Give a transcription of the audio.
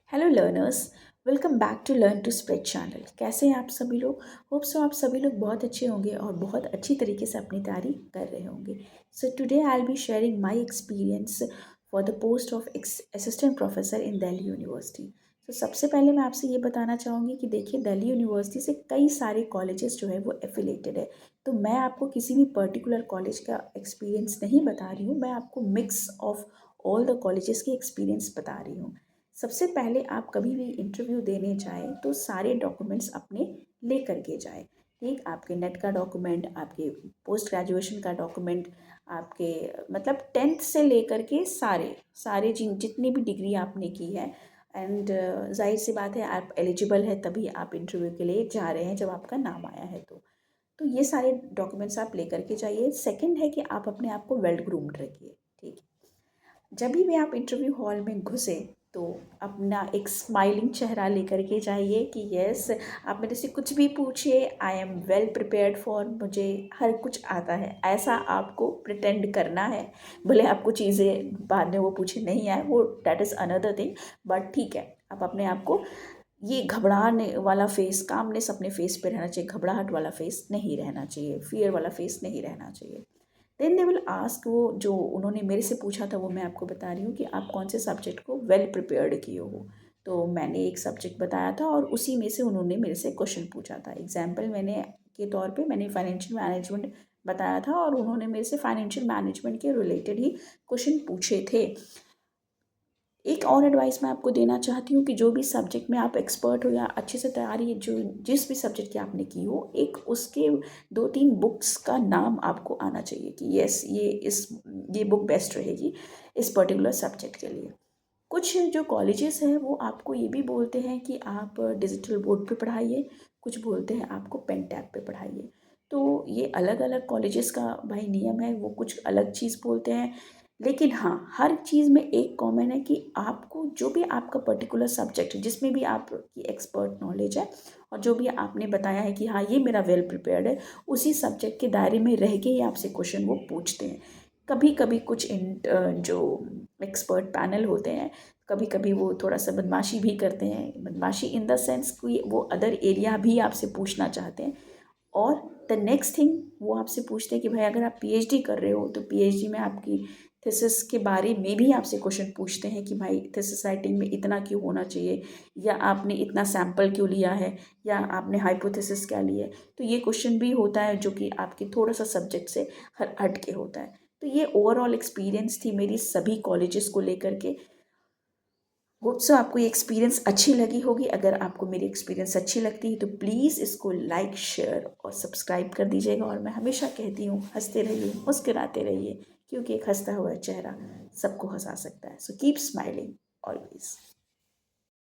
Hello learners, welcome back to learn to spread channel. कैसे हैं आप सभी लोग? होप सो आप सभी लोग बहुत अच्छे होंगे और बहुत अच्छी तरीके से अपनी तैयारी कर रहे होंगे। So today I will be sharing my experience for the post of assistant professor in Delhi university. तो सबसे पहले मैं आपसे ये बताना चाहूँगी कि देखिए, दिल्ली यूनिवर्सिटी से कई सारे कॉलेजेस जो है वो एफिलेटेड है। तो मैं आपको किसी भी पर्टिकुलर कॉलेज का एक्सपीरियंस नहीं बता रही हूँ, मैं आपको mix of all the colleges की एक्सपीरियंस बता रही हूँ। सबसे पहले आप कभी भी इंटरव्यू देने जाएं तो सारे डॉक्यूमेंट्स अपने ले करके जाएं। ठीक, आपके नेट का डॉक्यूमेंट, आपके पोस्ट ग्रेजुएशन का डॉक्यूमेंट, आपके मतलब टेंथ से लेकर के सारे सारे जितनी भी डिग्री आपने की है। एंड जाहिर सी बात है, आप एलिजिबल है तभी आप इंटरव्यू के लिए जा रहे हैं, जब आपका नाम आया है तो ये सारे डॉक्यूमेंट्स आप लेकर के जाइए। सेकंड है कि आप अपने आप को वेल ग्रूम्ड रखिए। ठीक, जब भी आप इंटरव्यू हॉल में घुसे तो अपना एक स्माइलिंग चेहरा लेकर के जाइए कि यस, आप मेरे से कुछ भी पूछिए, I am well prepared for, मुझे हर कुछ आता है, ऐसा आपको प्रिटेंड करना है। भले आपको चीज़ें बाद में वो पूछे नहीं आए, वो that is another thing, but ठीक है, आप अपने आप को ये घबराने वाला फेस, कामनेस अपने फेस पे रहना चाहिए, घबराहट वाला फेस नहीं रहना चाहिए, फियर वाला फेस नहीं रहना चाहिए। देन दे विल आस्क, वो जो उन्होंने मेरे से पूछा था वो मैं आपको बता रही हूँ कि आप कौन से सब्जेक्ट को वेल प्रिपेयर्ड किए हो। तो मैंने एक सब्जेक्ट बताया था और उसी में से उन्होंने मेरे से क्वेश्चन पूछा था। एग्जाम्पल मैंने के तौर पे मैंने फाइनेंशियल मैनेजमेंट बताया था और उन्होंने मेरे से फाइनेंशियल मैनेजमेंट के रिलेटेड ही क्वेश्चन पूछे थे। एक और एडवाइस मैं आपको देना चाहती हूँ कि जो भी सब्जेक्ट में आप एक्सपर्ट हो या अच्छे से तैयारी जो जिस भी सब्जेक्ट की आपने की हो, एक उसके 2-3 बुक्स का नाम आपको आना चाहिए कि यस, ये बुक बेस्ट रहेगी इस पर्टिकुलर सब्जेक्ट के लिए। कुछ जो कॉलेजेस हैं वो आपको ये भी बोलते हैं कि आप डिजिटल बोर्ड पे पढ़ाइए, कुछ बोलते हैं आपको पेन टैब पे पढ़ाइए। तो ये अलग अलग कॉलेजेस का भाई नियम है, वो कुछ अलग चीज़ बोलते हैं। लेकिन हाँ, हर चीज़ में एक कॉमन है कि आपको जो भी आपका पर्टिकुलर सब्जेक्ट है, जिसमें भी आपकी एक्सपर्ट नॉलेज है और जो भी आपने बताया है कि हाँ ये मेरा वेल प्रिपेयर्ड है, उसी सब्जेक्ट के दायरे में रह के ही आपसे क्वेश्चन वो पूछते हैं। कभी कभी कुछ जो एक्सपर्ट पैनल होते हैं, कभी कभी वो थोड़ा सा बदमाशी भी करते हैं, बदमाशी इन द सेंस कि वो अदर एरिया भी आपसे पूछना चाहते हैं। और द नेक्स्ट थिंग, वो आपसे पूछते हैं कि भाई अगर आप पीएचडी कर रहे हो तो पीएचडी में आपकी थीसिस के बारे में भी आपसे क्वेश्चन पूछते हैं कि भाई थीसिस राइटिंग में इतना क्यों होना चाहिए, या आपने इतना सैम्पल क्यों लिया है, या आपने हाइपोथेसिस क्या ली है। तो ये क्वेश्चन भी होता है जो कि आपके थोड़ा सा सब्जेक्ट से हट के होता है। तो ये ओवरऑल एक्सपीरियंस थी मेरी सभी कॉलेजेस को लेकर के। होप सो आपको ये एक्सपीरियंस अच्छी लगी होगी। अगर आपको मेरी एक्सपीरियंस अच्छी लगती है तो प्लीज़ इसको लाइक, शेयर और सब्सक्राइब कर दीजिएगा। और मैं हमेशा कहती हूँ, हंसते रहिए, मुस्कुराते रहिए, क्योंकि एक हंसता हुआ चेहरा सबको हंसा सकता है। So keep smiling always.